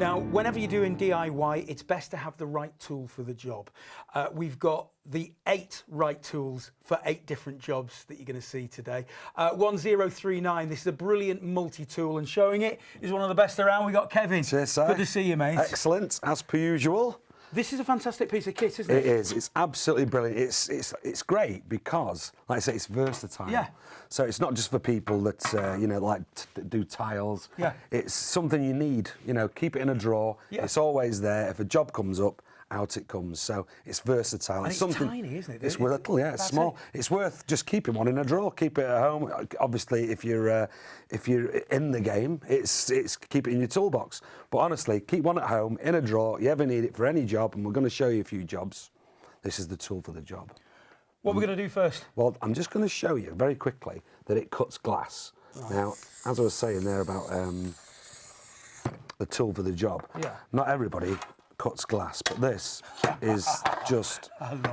Now, whenever you're doing DIY, it's best to have the right tool for the job. We've got the 8 right tools for 8 different jobs that you're going to see today. 1039, this is a brilliant multi-tool, and showing it is one of the best around. We've got Kevin. Cheers, sir. Good to see you, mate. Excellent, as per usual. This is a fantastic piece of kit, isn't it? It is. It's absolutely brilliant. It's great because, like I say, it's versatile. Yeah. So it's not just for people that you know, like to do tiles. Yeah. It's something you need. You know, keep it in a drawer. Yeah. It's always there. If a job comes up, out it comes. So it's versatile. And it's something tiny, isn't it? It's little, yeah. It's small. It's worth just keeping one in a drawer. Keep it at home. Obviously, if you're in the game, it's keep it in your toolbox. But honestly, keep one at home in a drawer. You ever need it for any job, and we're going to show you a few jobs. This is the tool for the job. What we're going to do first? Well, I'm just going to show you very quickly that it cuts glass. Right. Now, as I was saying there about the tool for the job, not everybody cuts glass, but this is just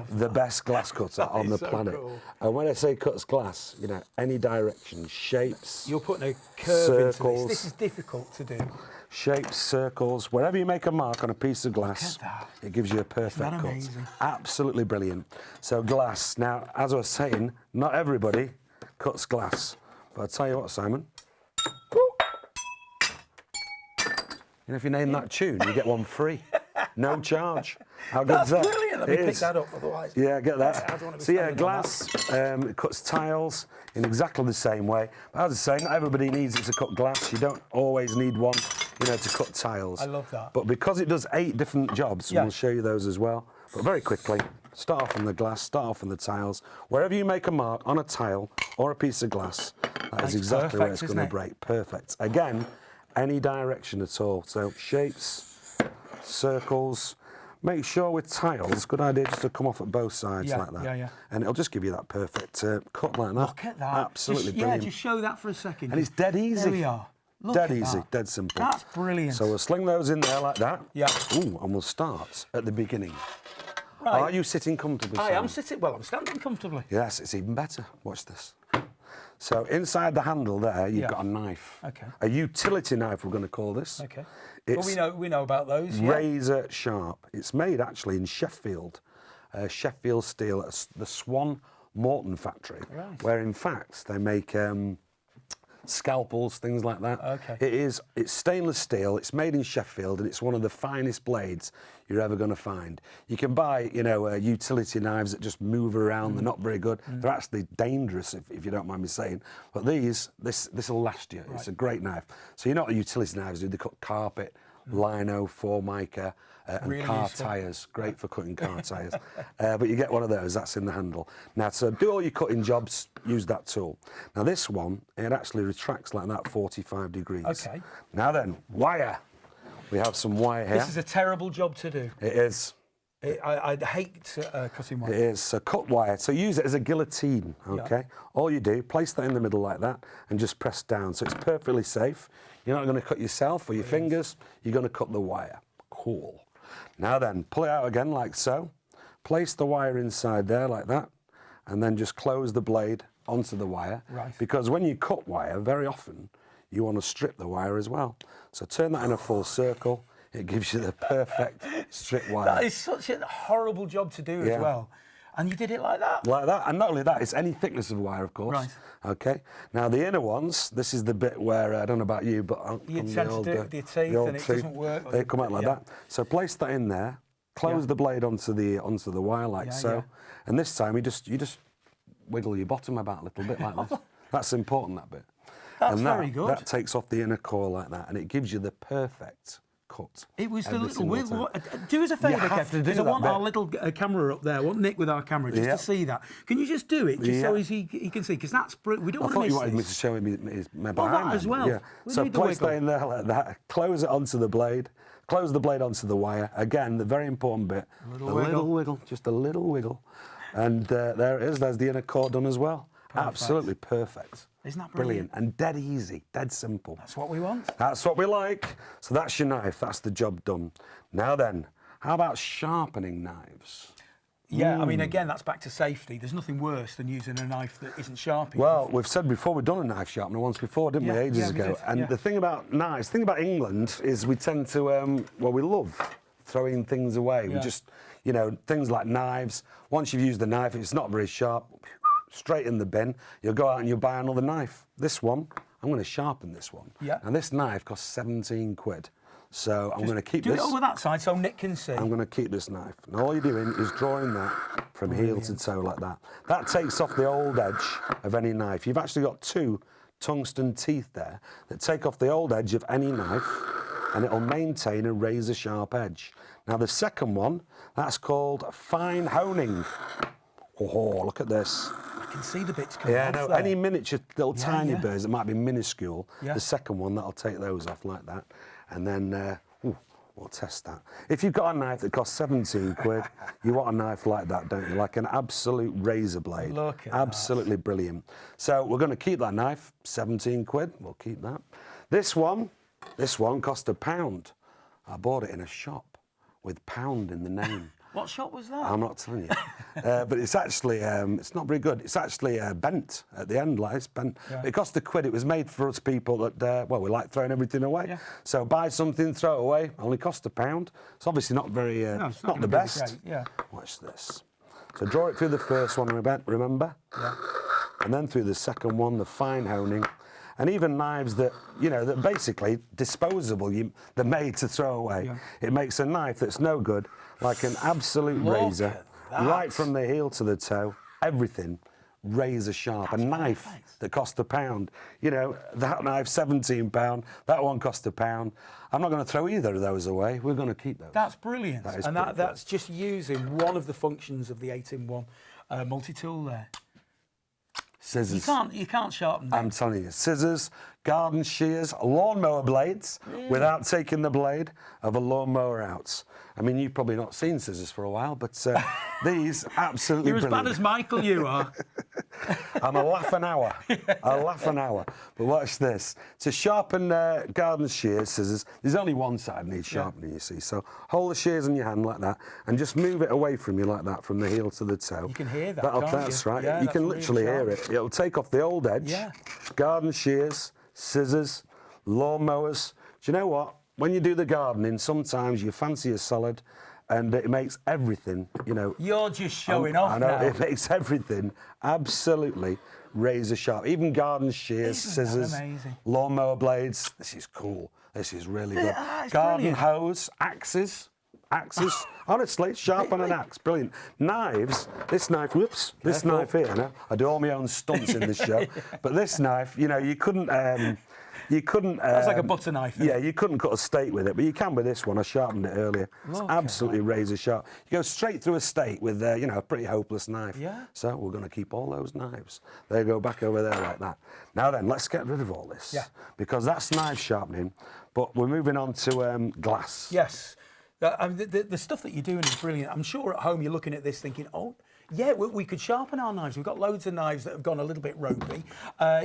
the best glass cutter on the planet. Cool. And when I say cuts glass, you know, any direction, shapes, you're putting a curve circles, into this. This is difficult to do. Shapes, circles, wherever you make a mark on a piece of glass, it gives you a perfect cut. Amazing? Absolutely brilliant. So glass. Now, as I was saying, not everybody cuts glass. But I'll tell you what, Simon. You know, if you name that tune, you get one free. No charge. How good is that? That's brilliant. Let me pick that up, otherwise. Yeah, get that. So yeah, glass, it cuts tiles in exactly the same way. But as I say, not everybody needs it to cut glass. You don't always need one, you know, to cut tiles. I love that. But because it does 8 different jobs, we'll show you those as well. But very quickly, start off on the glass, start off on the tiles. Wherever you make a mark on a tile or a piece of glass, that is exactly where it's going to break. Perfect. Again, any direction at all. So shapes, circles. Make sure with tiles, good idea just to come off at both sides like that. And it'll just give you that perfect cut like that. Look at that. Absolutely brilliant. Yeah, just show that for a second. And it's dead easy. There we are. Look dead at easy, that. dead simple. That's brilliant. So we'll sling those in there like that. Yeah. Ooh, and we'll start at the beginning. Right. Are you sitting comfortably, I Sam? am sitting, well, I'm standing comfortably. Yes, it's even better. Watch this. So inside the handle there, you've got a knife. Okay. A utility knife, we're going to call this. Okay. It's well, we know about those. Razor sharp. It's made actually in Sheffield, Sheffield Steel, at the Swan Morton factory, where in fact they make scalpels, things like that. Okay. It's stainless steel. It's made in Sheffield, and it's one of the finest blades you're ever going to find. You can buy, you know, utility knives that just move around. They're not very good. They're actually dangerous, if you don't mind me saying. But this will last you. It's a great knife. So you know what utility knives do? They cut carpet, lino, formica, and really car useful. tyres. Great for cutting car tyres. But you get one of those, that's in the handle. Now, to do all your cutting jobs, use that tool. Now, this one, it actually retracts like that, 45 degrees. Okay. Now then, wire. We have some wire here. This is a terrible job to do. It is. I hate cutting wire. It is. So cut wire. So use it as a guillotine, okay? All you do, place that in the middle like that and just press down. So it's perfectly safe. You're not going to cut yourself or your fingers. You're going to cut the wire. Cool. Now then, pull it out again like so. Place the wire inside there like that, and then just close the blade onto the wire. Right. Because when you cut wire, very often, you want to strip the wire as well. So turn that in a full circle. It gives you the perfect strip wire. That is such a horrible job to do as well. And you did it like that? Like that. And not only that, it's any thickness of wire, of course. Right. Okay. Now, the inner ones, this is the bit where, I don't know about you, but you tend to do it with your teeth and it doesn't work. They come out like that. So place that in there, close the blade onto the wire like so. And this time, you just wiggle your bottom about a little bit like this. That's important, that bit. That's very good. That takes off the inner core like that, and it gives you the perfect cut. It was the little wiggle. Do us a favour, Kev, because I want our little camera up there. I want Nick with our camera just to see that. Can you just do it, just so he can see? Because that's brilliant. We don't want to miss this. I thought you wanted me to show him my behind. Well, that as well. Yeah. So place that in there like that. Close it onto the blade. Close the blade onto the wire. Again, the very important bit. A little wiggle. Just a little wiggle. And there it is. There's the inner core done as well. Perfect. Absolutely perfect. Isn't that brilliant? And dead easy, dead simple. That's what we want. That's what we like. So that's your knife. That's the job done. Now then, how about sharpening knives? Yeah, I mean, again, that's back to safety. There's nothing worse than using a knife that isn't sharp enough. Well, we've said before, we've done a knife sharpener once before, didn't we, Yeah, ages yeah, we ago? did, And yeah. the thing about knives, the thing about England is we tend to, well, we love throwing things away. We Yeah. just, you know, things like knives. Once you've used the knife, if it's not very sharp, straight in the bin. You'll go out and you'll buy another knife. This one, I'm going to sharpen this one. Yeah. And this knife costs 17 quid. So I'm going to keep Do this. it over that side so Nick can see. I'm going to keep this knife. And all you're doing is drawing that from heel to toe like that. That takes off the old edge of any knife. You've actually got 2 tungsten teeth there that take off the old edge of any knife, and it'll maintain a razor sharp edge. Now the second one, that's called fine honing. Oh, look at this. I can see the bits coming Yeah, off no, there. any miniature little tiny yeah. birds that might be minuscule, Yeah. the second one, that'll take those off like that. And then we'll test that. If you've got a knife that costs 17 quid, you want a knife like that, don't you? Like an absolute razor blade. Look at Absolutely brilliant. So we're going to keep that knife, 17 quid, we'll keep that. This one cost £1. I bought it in a shop with £pound in the name. What shot was that? I'm not telling you. But it's actually, it's not very good. It's actually bent at the end, like it's bent. Yeah. It cost £1. It was made for us people that, well, we like throwing everything away. Yeah. So buy something, throw it away, only cost £1. It's obviously not very, No, it's not the gonna be best. great, yeah. Watch this. So draw it through the first one, remember? Yeah. And then through the second one, the fine honing. And even knives that, you know, that basically disposable, they're made to throw away. Yeah. It makes a knife that's no good, like an absolute Look razor, at that. right from the heel to the toe, everything razor sharp. A knife perfect. that cost £1. You know, that knife, £17, that one cost £1. I'm not going to throw either of those away. We're going to keep those. That's brilliant. That is and pretty that's just using one of the functions of the 8-in-1 multi-tool there. Scissors. You can't sharpen them. I'm telling you, scissors, garden shears, lawnmower blades, without taking the blade of a lawnmower out. I mean, you've probably not seen scissors for a while, but these absolutely You're as brilliant. bad as Michael, you are. I'm a laugh an hour. A laugh an hour. But watch this. To sharpen garden shears, scissors, there's only one side needs sharpening, you see. So hold the shears in your hand like that and just move it away from you like that, from the heel to the toe. You can hear that, That'll, can't that's you? right. Yeah, you that's can really literally hear sharp. it. It'll take off the old edge. Yeah. Garden shears, scissors, lawnmowers. Do you know what? When you do the gardening, sometimes you fancy a solid, and it makes everything, you know. You're just showing off I know, now. it makes everything absolutely razor sharp. Even garden shears, Isn't that scissors, amazing? lawnmower blades. This is cool. This is really good. It's Garden brilliant. hose, axes. Honestly, sharp on an axe, brilliant. Knives, this knife, whoops, this Careful. knife here, no? I do all my own stunts in this show, but this knife, you know, you couldn't. That's like a butter knife, isn't Yeah, it? you couldn't cut a steak with it, but you can with this one. I sharpened it earlier. It's Look at absolutely razor sharp. You go straight through a steak with, you know, a pretty hopeless knife. Yeah. So we're going to keep all those knives. They go back over there like that. Now then, let's get rid of all this. Yeah. Because that's knife sharpening, but we're moving on to glass. Yes. The stuff that you're doing is brilliant. I'm sure at home you're looking at this thinking, oh, yeah, we could sharpen our knives. We've got loads of knives that have gone a little bit ropey.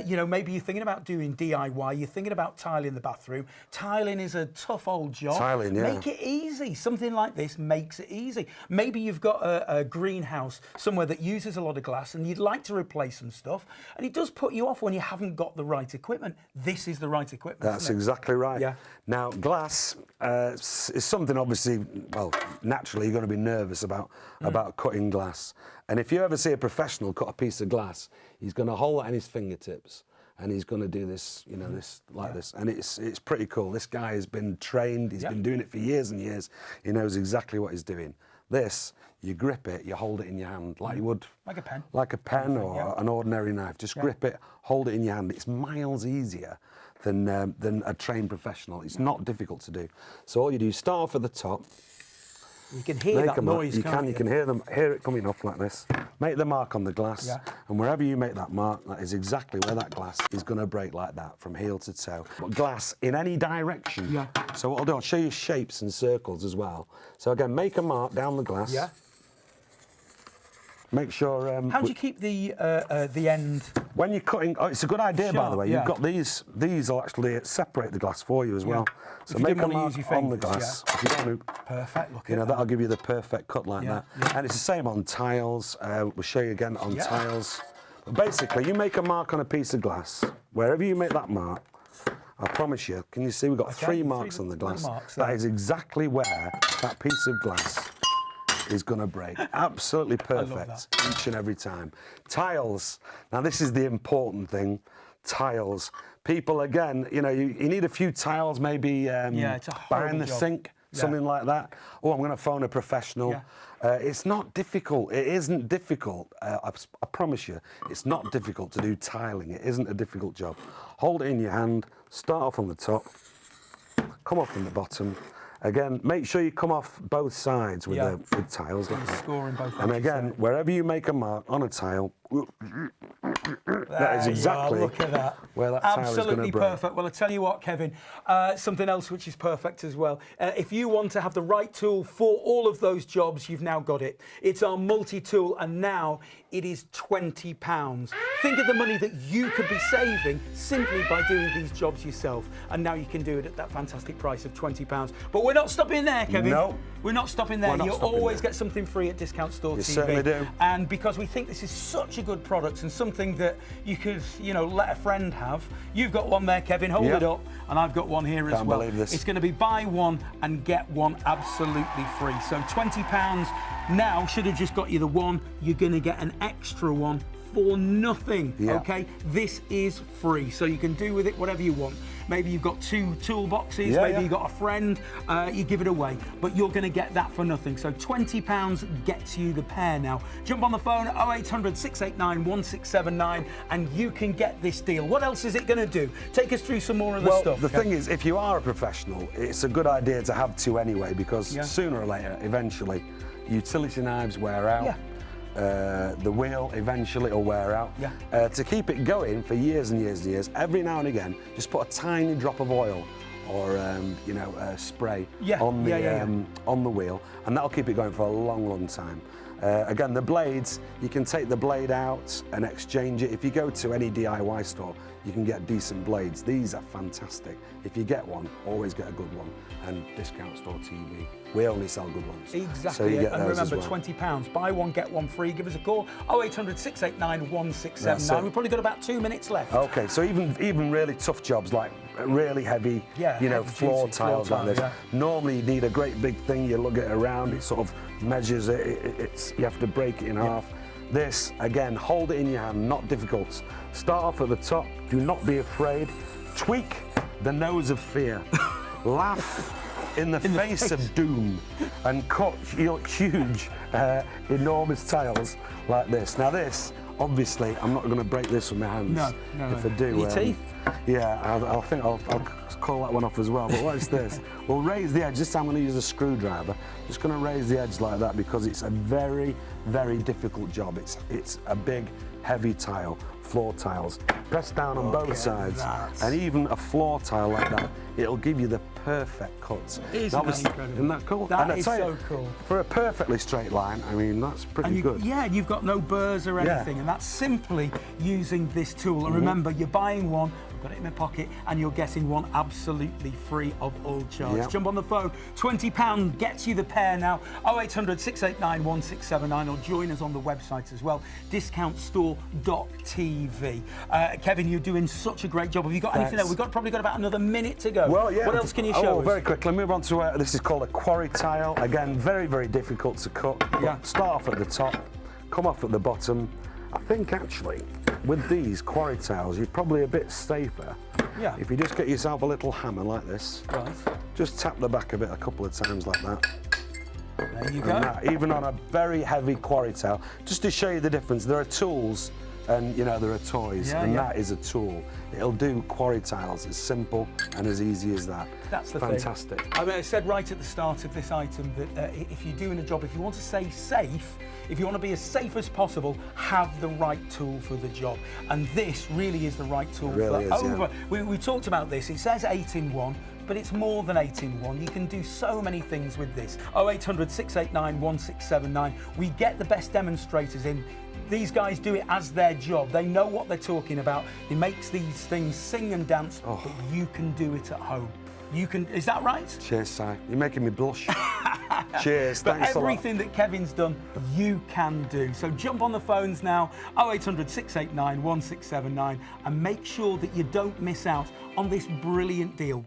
You know, maybe you're thinking about doing DIY. You're thinking about tiling the bathroom. Tiling is a tough old job. Tiling, yeah. Make it easy. Something like this makes it easy. Maybe you've got a greenhouse somewhere that uses a lot of glass and you'd like to replace some stuff. And it does put you off when you haven't got the right equipment. This is the right equipment. That's isn't it? exactly right. Yeah. Now, glass is something obviously, well, naturally you're going to be nervous about cutting glass. And if you ever see a professional cut a piece of glass, he's going to hold it in his fingertips and he's going to do this, you know, this like this. And it's pretty cool. This guy has been trained. He's been doing it for years and years. He knows exactly what he's doing. This, you grip it, you hold it in your hand like you would. Like a pen. Like a pen or an ordinary knife. Just grip it, hold it in your hand. It's miles easier than a trained professional. It's not difficult to do. So all you do is start off at the top. You can hear that noise, You can't can hear it coming off like this. Make the mark on the glass, and wherever you make that mark, that is exactly where that glass is going to break like that, from heel to toe. But glass in any direction. Yeah. So what I'll do, I'll show you shapes and circles as well. So again, make a mark down the glass. Yeah. Make sure. How do you keep the end? When you're cutting, oh, it's a good idea, by the way. Yeah. You've got these. These will actually separate the glass for you as well. So If you make didn't a want to mark use your on the fingers, glass. If you don't want to, Perfect. Look you at know, that. that'll give you the perfect cut like that. Yeah. And it's the same on tiles. We'll show you again on tiles. But basically, you make a mark on a piece of glass. Wherever you make that mark, I promise you. Can you see we've got 3 marks on the glass? That is exactly where that piece of glass is going to break. Absolutely perfect each and every time. Tiles. Now this is the important thing. Tiles. People, again, you know, you need a few tiles maybe it's a behind the job. sink, something like that. Oh, I'm going to phone a professional. It's not difficult. It isn't difficult. I promise you, it's not difficult to do tiling. It isn't a difficult job. Hold it in your hand. Start off on the top. Come off from the bottom. Again, make sure you come off both sides with tiles like that. Scoring both And again, wherever you make a mark on a tile, that is exactly look at that. where that tile is going to Absolutely break. perfect. Well, I tell you what, Kevin, something else which is perfect as well. If you want to have the right tool for all of those jobs, you've now got it. It's our multi-tool, and now it is £20. Think of the money that you could be saving simply by doing these jobs yourself. And now you can do it at that fantastic price of £20. But we're not stopping there, Kevin. No. We're not stopping there. Not You'll stopping always there. get something free at Discount Store TV. You certainly do. And because we think this is such a good product and something that you could, you know, let a friend have, you've got one there, Kevin. Hold it up, and I've got one here as well. Can't believe this. It's going to be buy one and get one absolutely free. So £20 now should have just got you the one. You're going to get an extra one for nothing. Okay, this is free, so you can do with it whatever you want. Maybe you've got 2 toolboxes, maybe you've got a friend, you give it away, but you're going to get that for nothing. So £20 gets you the pair now. Jump on the phone, 0800 689 1679, and you can get this deal. What else is it going to do? Take us through some more of the stuff. The thing is, if you are a professional, it's a good idea to have 2 anyway, because sooner or later, eventually, utility knives wear out. The wheel eventually will wear out. To keep it going for years and years and years, every now and again, just put a tiny drop of oil or you know, spray on the wheel, and that'll keep it going for a long, long time. Again, the blades, you can take the blade out and exchange it. If you go to any DIY store, you can get decent blades. These are fantastic. If you get one, always get a good one. And Discount Store TV, we only sell good ones. Exactly, so you get and those remember, as well. £20, buy one, get one free. Give us a call, 0800 689 1679. We've probably got about 2 minutes left. Okay, so even really tough jobs like really heavy, you know, floor tiles like this. Normally you need a great big thing, you lug it around, it sort of measures it, you have to break it in half. This, again, hold it in your hand, not difficult. Start off at the top, do not be afraid. Tweak the nose of fear. Laugh in the face of doom and cut huge, enormous tiles like this. Now this, obviously, I'm not going to break this with my hands. No. If I do, your teeth? Yeah, I think I'll call that one off as well. But watch this. We'll raise the edge. This time I'm going to use a screwdriver. Just going to raise the edge like that because it's a very, very difficult job. It's a big, heavy tile. Floor tiles. Press down on both sides, and even a floor tile like that, it'll give you the perfect cuts. Isn't that incredible? Isn't that cool? That is so cool. For a perfectly straight line, I mean, that's pretty good. Yeah, and you've got no burrs or anything, and that's simply using this tool. And remember, you're buying one, I've got it in my pocket, and you're getting one absolutely free of all charge. Jump on the phone, £20 gets you the pair now, 0800 689 1679, or join us on the website as well, discountstore.tv. Kevin, you're doing such a great job. Have you got anything else? We've probably got about another minute to go. Well, yeah. What else can you show us? Very quickly, move on to this is called a quarry tile. Again, very, very difficult to cut. Start off at the top, come off at the bottom. I think actually, with these quarry tiles, you're probably a bit safer. If you just get yourself a little hammer like this, just tap the back of it a couple of times like that. There you go. Even on a very heavy quarry tile, just to show you the difference, there are tools and you know there are toys, and that is a tool. It'll do quarry tiles as simple and as easy as that. That's the fantastic thing. I mean, I said right at the start of this item that if you're doing a job, if you want to stay safe, if you want to be as safe as possible, have the right tool for the job. And this really is the right tool for over. We talked about this. It says 8-in-1, but it's more than 8 in 1. You can do so many things with this. 0800 689 1679. We get the best demonstrators in. These guys do it as their job. They know what they're talking about. It makes these things sing and dance, but you can do it at home. You can, is that right? Cheers, Si. You're making me blush. Cheers, But thanks a lot. everything that Kevin's done, you can do. So jump on the phones now, 0800 689 1679, and make sure that you don't miss out on this brilliant deal.